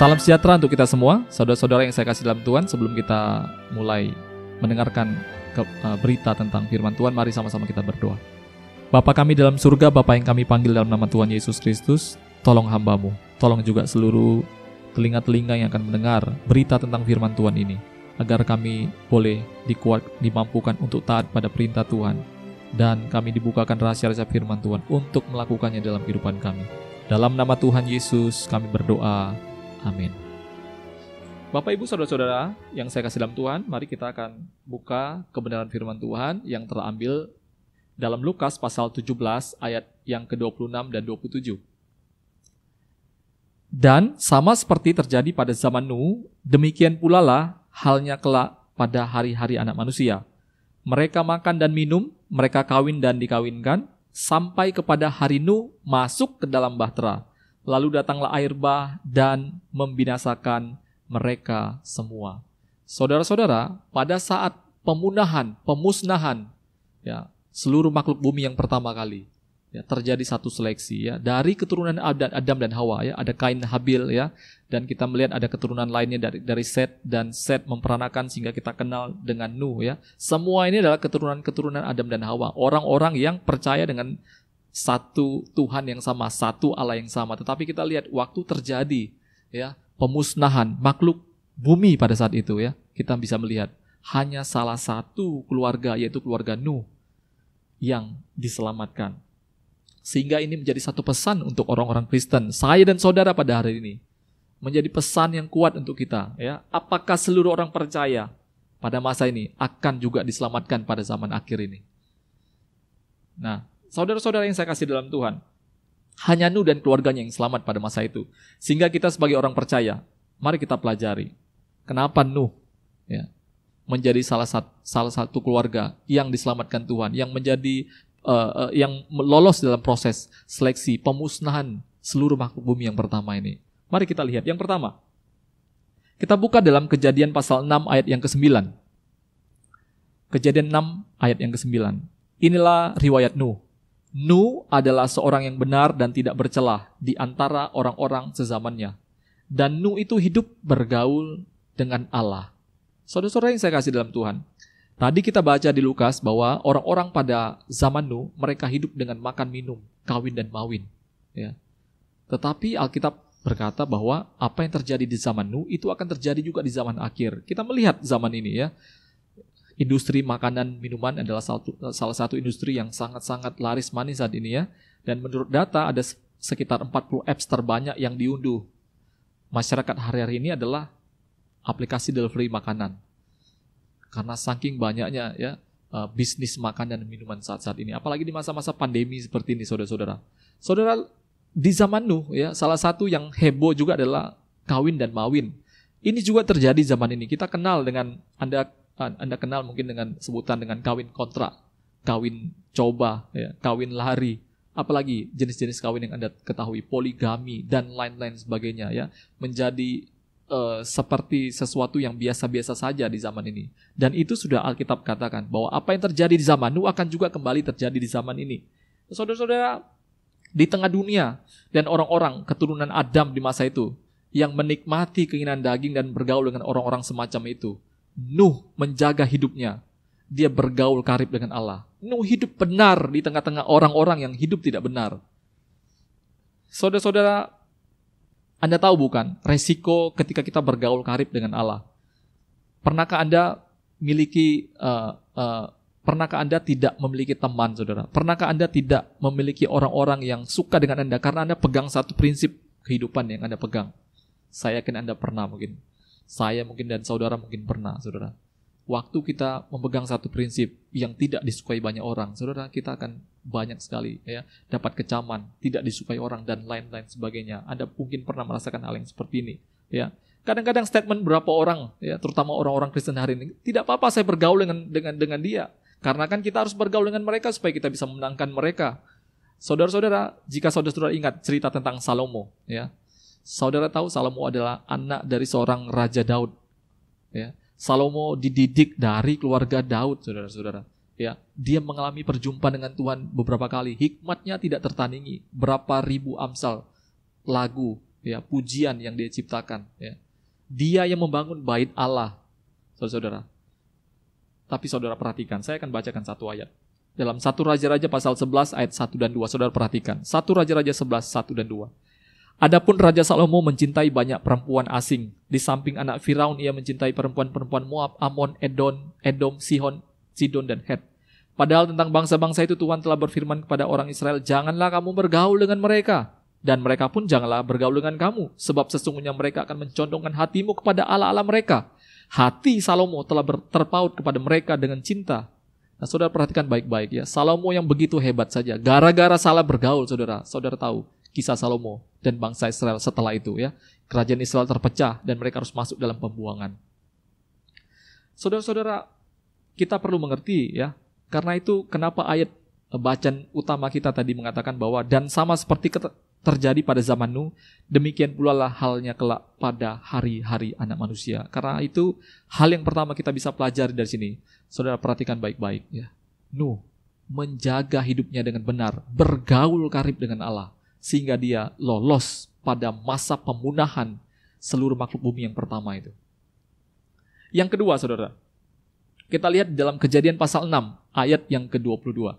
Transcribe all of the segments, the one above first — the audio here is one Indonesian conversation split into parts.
Salam sejahtera untuk kita semua, saudara-saudara yang saya kasih dalam Tuhan. Sebelum kita mulai mendengarkan berita tentang firman Tuhan, mari sama-sama kita berdoa. Bapa kami dalam surga, Bapa yang kami panggil dalam nama Tuhan Yesus Kristus, tolong hamba-Mu, tolong juga seluruh telinga-telinga yang akan mendengar berita tentang firman Tuhan ini, agar kami boleh dimampukan untuk taat pada perintah Tuhan, dan kami dibukakan rahasia-rahasia firman Tuhan untuk melakukannya dalam kehidupan kami. Dalam nama Tuhan Yesus kami berdoa, amin. Bapak Ibu Saudara-saudara yang saya kasih dalam Tuhan, mari kita akan buka kebenaran firman Tuhan yang terambil dalam Lukas pasal 17 ayat yang ke-26 dan 27. Dan sama seperti terjadi pada zaman Nuh, demikian pula lah halnya kelak pada hari-hari anak manusia. Mereka makan dan minum, mereka kawin dan dikawinkan, sampai kepada hari Nuh masuk ke dalam bahtera. Lalu datanglah air bah dan membinasakan mereka semua. Saudara-saudara, pada saat pemusnahan ya, seluruh makhluk bumi yang pertama kali, ya, terjadi satu seleksi ya, dari keturunan Adam dan Hawa ya, ada Kain Habil ya, dan kita melihat ada keturunan lainnya dari Set, dan Set memperanakan sehingga kita kenal dengan Nuh ya. Semua ini adalah keturunan Adam dan Hawa, orang-orang yang percaya dengan satu Tuhan yang sama, satu Allah yang sama. Tetapi kita lihat waktu terjadi ya pemusnahan makhluk bumi pada saat itu ya, kita bisa melihat hanya salah satu keluarga, yaitu keluarga Nuh, yang diselamatkan. Sehingga ini menjadi satu pesan untuk orang-orang Kristen, saya dan saudara pada hari ini. Menjadi pesan yang kuat untuk kita ya. Apakah seluruh orang percaya pada masa ini akan juga diselamatkan pada zaman akhir ini? Nah, saudara-saudara yang saya kasih dalam Tuhan, hanya Nuh dan keluarganya yang selamat pada masa itu. Sehingga kita sebagai orang percaya, mari kita pelajari kenapa Nuh ya menjadi salah satu keluarga yang diselamatkan Tuhan, yang menjadi yang lolos dalam proses seleksi pemusnahan seluruh makhluk bumi yang pertama ini. Mari kita lihat yang pertama. Kita buka dalam Kejadian pasal 6 ayat yang ke-9. Kejadian 6 ayat yang ke-9. Inilah riwayat Nuh. Nuh adalah seorang yang benar dan tidak bercelah di antara orang-orang sezamannya. Dan Nuh itu hidup bergaul dengan Allah. Saudara-saudara yang saya kasih dalam Tuhan, tadi kita baca di Lukas bahwa orang-orang pada zaman Nuh, mereka hidup dengan makan minum, kawin dan mawin. Ya. Tetapi Alkitab berkata bahwa apa yang terjadi di zaman Nuh itu akan terjadi juga di zaman akhir. Kita melihat zaman ini ya, industri makanan minuman adalah salah satu industri yang sangat-sangat laris manis saat ini ya. Dan menurut data ada sekitar 40 apps terbanyak yang diunduh masyarakat hari-hari ini adalah aplikasi delivery makanan. Karena saking banyaknya ya bisnis makanan dan minuman saat-saat ini. Apalagi di masa-masa pandemi seperti ini, saudara-saudara. Saudara, di zaman Nuh ya, salah satu yang heboh juga adalah kawin dan mawin. Ini juga terjadi zaman ini. Kita kenal dengan, Anda kenal mungkin dengan sebutan dengan kawin kontrak, kawin coba, ya, kawin lari. Apalagi jenis-jenis kawin yang Anda ketahui, poligami dan lain-lain sebagainya ya, menjadi seperti sesuatu yang biasa-biasa saja di zaman ini. Dan itu sudah Alkitab katakan bahwa apa yang terjadi di zaman Nuh akan juga kembali terjadi di zaman ini. Saudara-saudara, di tengah dunia dan orang-orang keturunan Adam di masa itu yang menikmati keinginan daging dan bergaul dengan orang-orang semacam itu, Nuh menjaga hidupnya. Dia bergaul karib dengan Allah. Nuh hidup benar di tengah-tengah orang-orang yang hidup tidak benar. Saudara-saudara, Anda tahu bukan resiko ketika kita bergaul karib dengan Allah? Pernahkah Anda Pernahkah Anda tidak memiliki teman, saudara? Pernahkah Anda tidak memiliki orang-orang yang suka dengan Anda karena Anda pegang satu prinsip kehidupan yang Anda pegang? Saya yakin Anda pernah mungkin. Saya mungkin dan saudara mungkin pernah, saudara. Waktu kita memegang satu prinsip yang tidak disukai banyak orang, saudara, kita akan banyak sekali ya dapat kecaman, tidak disukai orang dan lain-lain sebagainya. Anda mungkin pernah merasakan hal yang seperti ini, ya. Kadang-kadang statement berapa orang, ya, terutama orang-orang Kristen hari ini, tidak apa-apa saya bergaul dengan dia. Karena kan kita harus bergaul dengan mereka supaya kita bisa memenangkan mereka. Saudara-saudara, jika saudara-saudara ingat cerita tentang Salomo, ya. Saudara tahu Salomo adalah anak dari seorang Raja Daud. Ya. Salomo dididik dari keluarga Daud, saudara-saudara. Ya, dia mengalami perjumpaan dengan Tuhan beberapa kali. Hikmatnya tidak tertandingi. Berapa ribu amsal lagu ya, pujian yang dia ciptakan, ya. Dia yang membangun bait Allah, saudara-saudara. Tapi saudara perhatikan, saya akan bacakan satu ayat. Dalam 1 Raja-Raja pasal 11 ayat 1 dan 2, saudara perhatikan. 1 Raja-Raja 11, 1 dan 2. Adapun Raja Salomo mencintai banyak perempuan asing. Di samping anak Firaun, ia mencintai perempuan-perempuan Moab, Amon, Edom, Sihon, Sidon, dan Het. Padahal tentang bangsa-bangsa itu Tuhan telah berfirman kepada orang Israel, janganlah kamu bergaul dengan mereka, dan mereka pun janganlah bergaul dengan kamu, sebab sesungguhnya mereka akan mencondongkan hatimu kepada Allah-Allah mereka. Hati Salomo telah terpaut kepada mereka dengan cinta. Nah, saudara perhatikan baik-baik ya, Salomo yang begitu hebat saja, gara-gara salah bergaul, saudara tahu kisah Salomo dan bangsa Israel setelah itu ya. Kerajaan Israel terpecah dan mereka harus masuk dalam pembuangan. Saudara-saudara, kita perlu mengerti ya, karena itu kenapa ayat bacaan utama kita tadi mengatakan bahwa dan sama seperti terjadi pada zaman Nuh, demikian pula lah halnya kelak pada hari-hari anak manusia. Karena itu hal yang pertama kita bisa pelajari dari sini. Saudara perhatikan baik-baik ya. Nuh menjaga hidupnya dengan benar, bergaul karib dengan Allah, sehingga dia lolos pada masa pemunahan seluruh makhluk bumi yang pertama itu. Yang kedua, saudara, kita lihat dalam Kejadian pasal 6 ayat yang ke-22.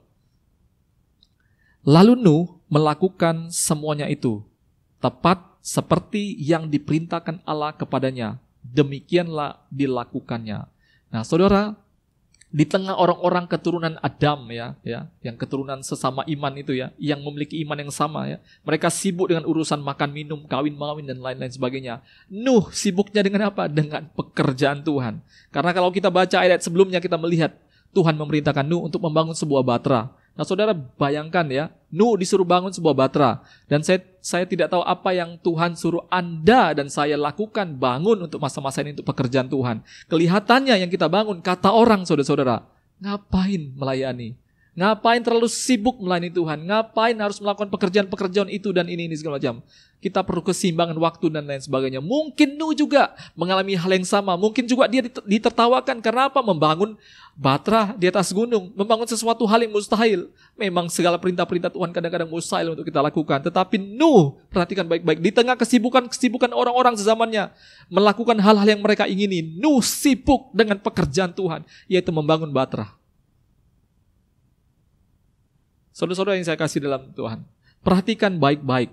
Lalu Nuh melakukan semuanya itu tepat seperti yang diperintahkan Allah kepadanya. Demikianlah dilakukannya. Nah, saudara, di tengah orang-orang keturunan Adam ya, yang keturunan sesama iman itu ya, yang memiliki iman yang sama ya, mereka sibuk dengan urusan makan, minum, kawin, mengawin dan lain-lain sebagainya. Nuh sibuknya dengan apa? Dengan pekerjaan Tuhan. Karena kalau kita baca ayat sebelumnya kita melihat Tuhan memerintahkan Nuh untuk membangun sebuah batra. Nah, saudara bayangkan ya, Nuh disuruh bangun sebuah batra. Dan saya tidak tahu apa yang Tuhan suruh Anda dan saya lakukan, bangun untuk masa-masa ini untuk pekerjaan Tuhan. Kelihatannya yang kita bangun, kata orang saudara-saudara, ngapain melayani? Ngapain terlalu sibuk melayani Tuhan? Ngapain harus melakukan pekerjaan-pekerjaan itu dan ini segala macam? Kita perlu keseimbangan waktu dan lain sebagainya. Mungkin Nuh juga mengalami hal yang sama. Mungkin juga dia ditertawakan. Karena apa? Membangun batra di atas gunung. Membangun sesuatu hal yang mustahil. Memang segala perintah-perintah Tuhan kadang-kadang mustahil untuk kita lakukan. Tetapi Nuh, perhatikan baik-baik. Di tengah kesibukan orang-orang sezamannya melakukan hal-hal yang mereka ingini, Nuh sibuk dengan pekerjaan Tuhan, yaitu membangun batra. Saudara-saudara yang saya kasih dalam Tuhan, perhatikan baik-baik.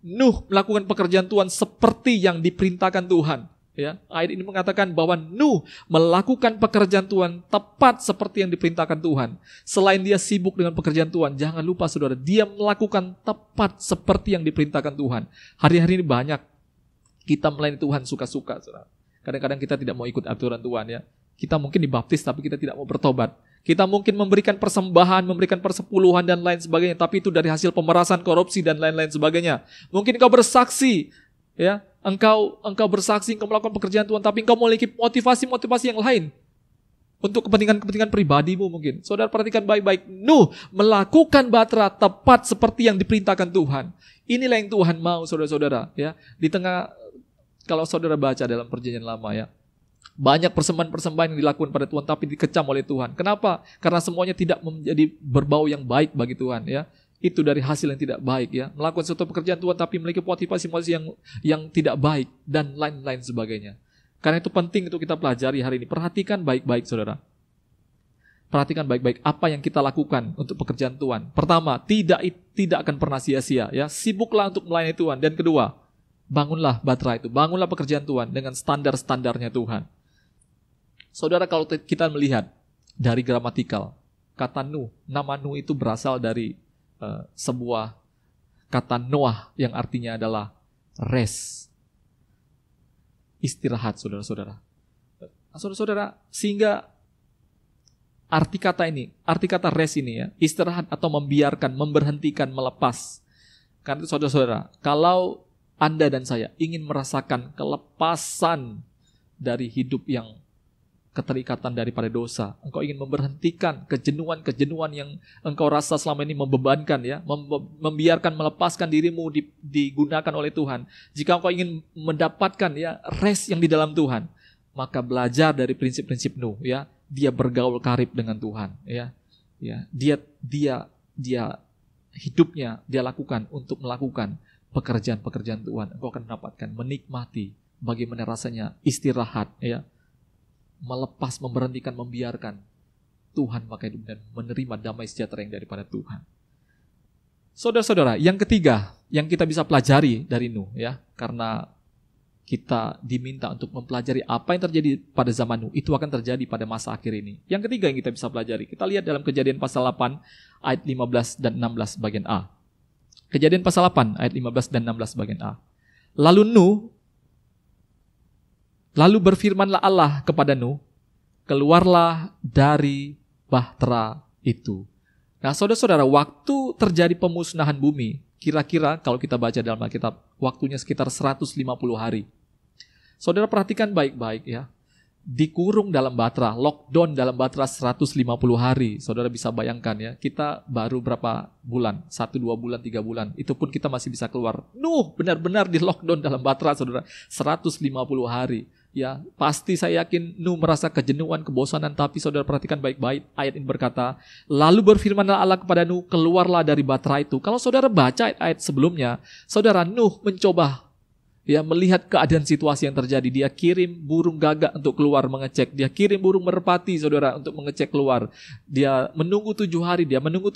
Nuh melakukan pekerjaan Tuhan seperti yang diperintahkan Tuhan. Ya, ayat ini mengatakan bahwa Nuh melakukan pekerjaan Tuhan tepat seperti yang diperintahkan Tuhan. Selain dia sibuk dengan pekerjaan Tuhan, jangan lupa saudara, dia melakukan tepat seperti yang diperintahkan Tuhan. Hari-hari ini banyak kita melayani Tuhan suka-suka, saudara. Kadang-kadang kita tidak mau ikut aturan Tuhan ya. Kita mungkin dibaptis tapi kita tidak mau bertobat. Kita mungkin memberikan persembahan, memberikan persepuluhan dan lain sebagainya, tapi itu dari hasil pemerasan, korupsi dan lain-lain sebagainya. Mungkin engkau bersaksi, ya, engkau bersaksi, engkau melakukan pekerjaan Tuhan, tapi engkau memiliki motivasi-motivasi yang lain untuk kepentingan-kepentingan pribadimu mungkin. Saudara perhatikan baik-baik. Nuh melakukan batra tepat seperti yang diperintahkan Tuhan. Inilah yang Tuhan mau, saudara-saudara. Ya, di tengah, kalau saudara baca dalam Perjanjian Lama ya, banyak persembahan-persembahan yang dilakukan pada Tuhan tapi dikecam oleh Tuhan. Kenapa? Karena semuanya tidak menjadi berbau yang baik bagi Tuhan ya. Itu dari hasil yang tidak baik ya. Melakukan suatu pekerjaan Tuhan tapi memiliki motivasi-motivasi yang tidak baik dan lain-lain sebagainya. Karena itu penting untuk kita pelajari hari ini. Perhatikan baik-baik saudara. Perhatikan baik-baik apa yang kita lakukan untuk pekerjaan Tuhan. Pertama, tidak akan pernah sia-sia ya. Sibuklah untuk melayani Tuhan. Dan kedua, bangunlah batra itu, bangunlah pekerjaan Tuhan dengan standar-standarnya Tuhan. Saudara, kalau kita melihat dari gramatikal, kata Nuh, nama Nuh itu berasal dari sebuah kata Noah yang artinya adalah rest, istirahat, saudara-saudara. Saudara-saudara, sehingga arti kata rest ini ya, istirahat atau membiarkan, memberhentikan, melepas. Karena itu saudara-saudara, kalau Anda dan saya ingin merasakan kelepasan dari hidup yang keterikatan daripada dosa, engkau ingin memberhentikan kejenuhan yang engkau rasa selama ini membebankan ya, membiarkan, melepaskan dirimu digunakan oleh Tuhan. Jika engkau ingin mendapatkan ya rest yang di dalam Tuhan, maka belajar dari prinsip-prinsip Nuh ya, dia bergaul karib dengan Tuhan ya. Ya, dia hidupnya dia lakukan untuk melakukan pekerjaan-pekerjaan Tuhan. Engkau akan mendapatkan, menikmati bagaimana rasanya istirahat, ya, melepas, memberhentikan, membiarkan Tuhan pakai hidup dan menerima damai sejahtera yang daripada Tuhan. Saudara-saudara, yang ketiga yang kita bisa pelajari dari Nuh, ya, karena kita diminta untuk mempelajari apa yang terjadi pada zaman Nuh, itu akan terjadi pada masa akhir ini. Yang ketiga yang kita bisa pelajari, kita lihat dalam Kejadian pasal 8 ayat 15 dan 16 bagian A. Kejadian pasal 8 ayat 15 dan 16 bagian A. Lalu berfirmanlah Allah kepada Nuh, keluarlah dari bahtera itu. Nah, saudara-saudara, waktu terjadi pemusnahan bumi, kira-kira kalau kita baca dalam Alkitab, waktunya sekitar 150 hari. Saudara perhatikan baik-baik, ya. Dikurung dalam batra, lockdown dalam batra 150 hari. Saudara bisa bayangkan, ya, kita baru berapa bulan, 1, 2 bulan, 3 bulan, itu pun kita masih bisa keluar. Nuh benar-benar di lockdown dalam batra, saudara, 150 hari. Ya, pasti saya yakin Nuh merasa kejenuhan, kebosanan, tapi saudara perhatikan baik-baik, ayat ini berkata, lalu berfirmanlah Allah kepada Nuh, keluarlah dari batra itu. Kalau saudara baca ayat sebelumnya, saudara, Nuh mencoba, ya, melihat keadaan situasi yang terjadi. Dia kirim burung gagak untuk keluar mengecek. Dia kirim burung merpati, saudara, untuk mengecek keluar. Dia menunggu 7 hari. Dia menunggu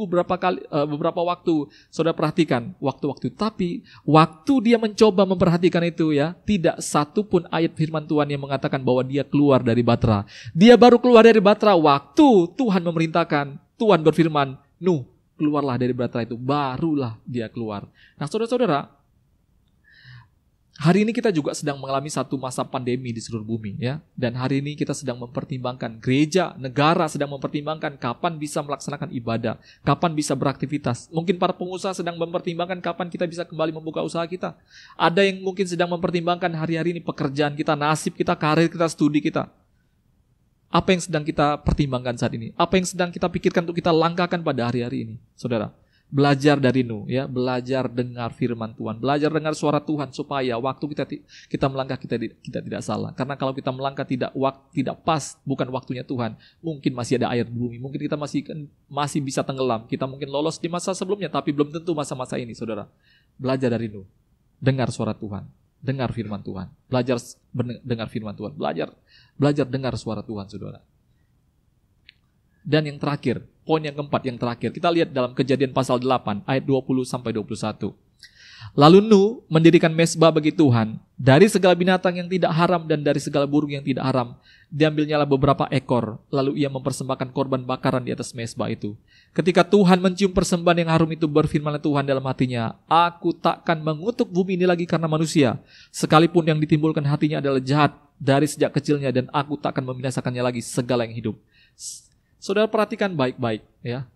beberapa waktu. Saudara perhatikan waktu-waktu. Tapi waktu dia mencoba memperhatikan itu, ya, tidak satu pun ayat firman Tuhan yang mengatakan bahwa dia keluar dari batra. Dia baru keluar dari batra waktu Tuhan memerintahkan. Tuhan berfirman, Nuh, keluarlah dari batra itu. Barulah dia keluar. Nah, saudara-saudara, hari ini kita juga sedang mengalami satu masa pandemi di seluruh bumi, ya. Dan hari ini kita sedang mempertimbangkan, gereja, negara sedang mempertimbangkan kapan bisa melaksanakan ibadah, kapan bisa beraktivitas. Mungkin para pengusaha sedang mempertimbangkan kapan kita bisa kembali membuka usaha kita. Ada yang mungkin sedang mempertimbangkan hari-hari ini pekerjaan kita, nasib kita, karir kita, studi kita. Apa yang sedang kita pertimbangkan saat ini? Apa yang sedang kita pikirkan untuk kita langkahkan pada hari-hari ini, saudara? Belajar dari Nuh, ya, belajar dengar firman Tuhan, belajar dengar suara Tuhan supaya waktu kita melangkah kita tidak salah. Karena kalau kita melangkah tidak pas, bukan waktunya Tuhan, mungkin masih ada air di bumi, mungkin kita masih bisa tenggelam, kita mungkin lolos di masa sebelumnya, tapi belum tentu masa-masa ini, saudara. Belajar dari Nuh, dengar suara Tuhan, dengar firman Tuhan, belajar dengar firman Tuhan, belajar dengar suara Tuhan, saudara. Dan yang terakhir, poin yang keempat, yang terakhir, kita lihat dalam Kejadian pasal 8 ayat 20-21. Lalu Nuh mendirikan mezbah bagi Tuhan dari segala binatang yang tidak haram dan dari segala burung yang tidak haram. Diambilnyalah beberapa ekor, lalu ia mempersembahkan korban bakaran di atas mezbah itu. Ketika Tuhan mencium persembahan yang harum itu, berfirmanlah Tuhan dalam hatinya, aku takkan mengutuk bumi ini lagi karena manusia, sekalipun yang ditimbulkan hatinya adalah jahat dari sejak kecilnya, dan aku takkan membinasakannya lagi segala yang hidup. Saudara perhatikan baik-baik, ya.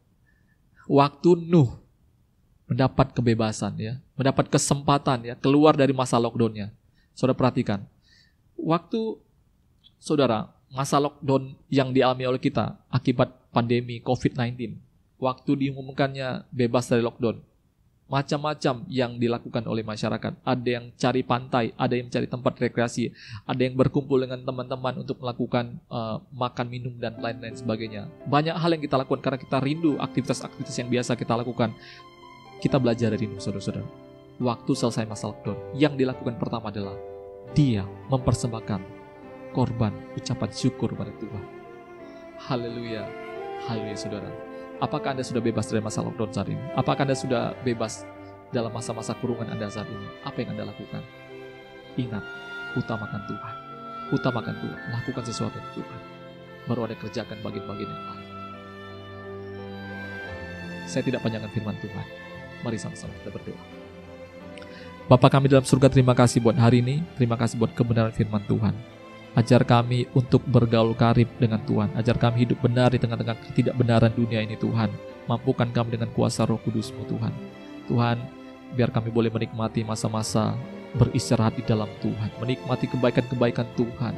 Waktu Nuh mendapat kebebasan, ya, mendapat kesempatan, ya, keluar dari masa lockdownnya. Saudara perhatikan, waktu saudara masa lockdown yang dialami oleh kita akibat pandemi COVID-19, waktu diumumkannya bebas dari lockdown, macam-macam yang dilakukan oleh masyarakat. Ada yang cari pantai, ada yang cari tempat rekreasi, ada yang berkumpul dengan teman-teman untuk melakukan makan, minum, dan lain-lain sebagainya. Banyak hal yang kita lakukan karena kita rindu aktivitas-aktivitas yang biasa kita lakukan. Kita belajar dari Nuh, saudara-saudara. Waktu selesai masa lockdown, yang dilakukan pertama adalah dia mempersembahkan korban ucapan syukur pada Tuhan. Haleluya, haleluya, saudara. Apakah Anda sudah bebas dari masa lockdown saat ini? Apakah Anda sudah bebas dalam masa-masa kurungan Anda saat ini? Apa yang Anda lakukan? Ingat, utamakan Tuhan. Utamakan Tuhan. Lakukan sesuatu untuk Tuhan. Baru Anda kerjakan bagian-bagian yang lain. Saya tidak panjangkan firman Tuhan. Mari sama-sama kita berdoa. Bapa kami dalam surga, terima kasih buat hari ini. Terima kasih buat kebenaran firman Tuhan. Ajar kami untuk bergaul karib dengan Tuhan. Ajar kami hidup benar di tengah-tengah ketidakbenaran dunia ini, Tuhan. Mampukan kami dengan kuasa Roh Kudus-Mu, Tuhan. Tuhan, biar kami boleh menikmati masa-masa beristirahat di dalam Tuhan. Menikmati kebaikan-kebaikan Tuhan.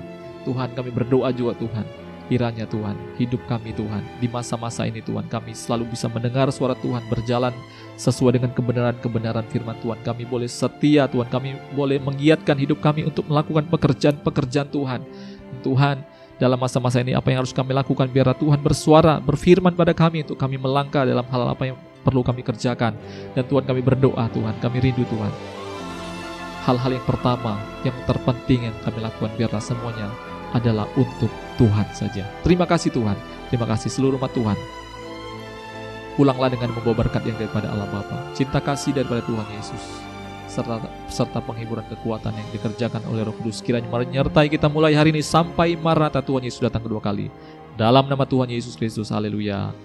Tuhan, kami berdoa juga, Tuhan. Kiranya Tuhan, hidup kami Tuhan, di masa-masa ini Tuhan, kami selalu bisa mendengar suara Tuhan, berjalan sesuai dengan kebenaran-kebenaran firman Tuhan. Kami boleh setia Tuhan, kami boleh menggiatkan hidup kami untuk melakukan pekerjaan-pekerjaan Tuhan. Tuhan, dalam masa-masa ini apa yang harus kami lakukan, biar Tuhan bersuara, berfirman pada kami untuk kami melangkah dalam hal apa yang perlu kami kerjakan. Dan Tuhan, kami berdoa Tuhan, kami rindu Tuhan, hal-hal yang pertama, yang terpenting yang kami lakukan, biarlah semuanya adalah untuk Tuhan saja. Terima kasih Tuhan, terima kasih seluruh umat Tuhan. Pulanglah dengan membawa berkat yang daripada Allah Bapa, cinta kasih daripada Tuhan Yesus, serta penghiburan kekuatan yang dikerjakan oleh Roh Kudus kiranya menyertai kita mulai hari ini sampai Maranatha Tuhan Yesus datang kedua kali. Dalam nama Tuhan Yesus Kristus, haleluya.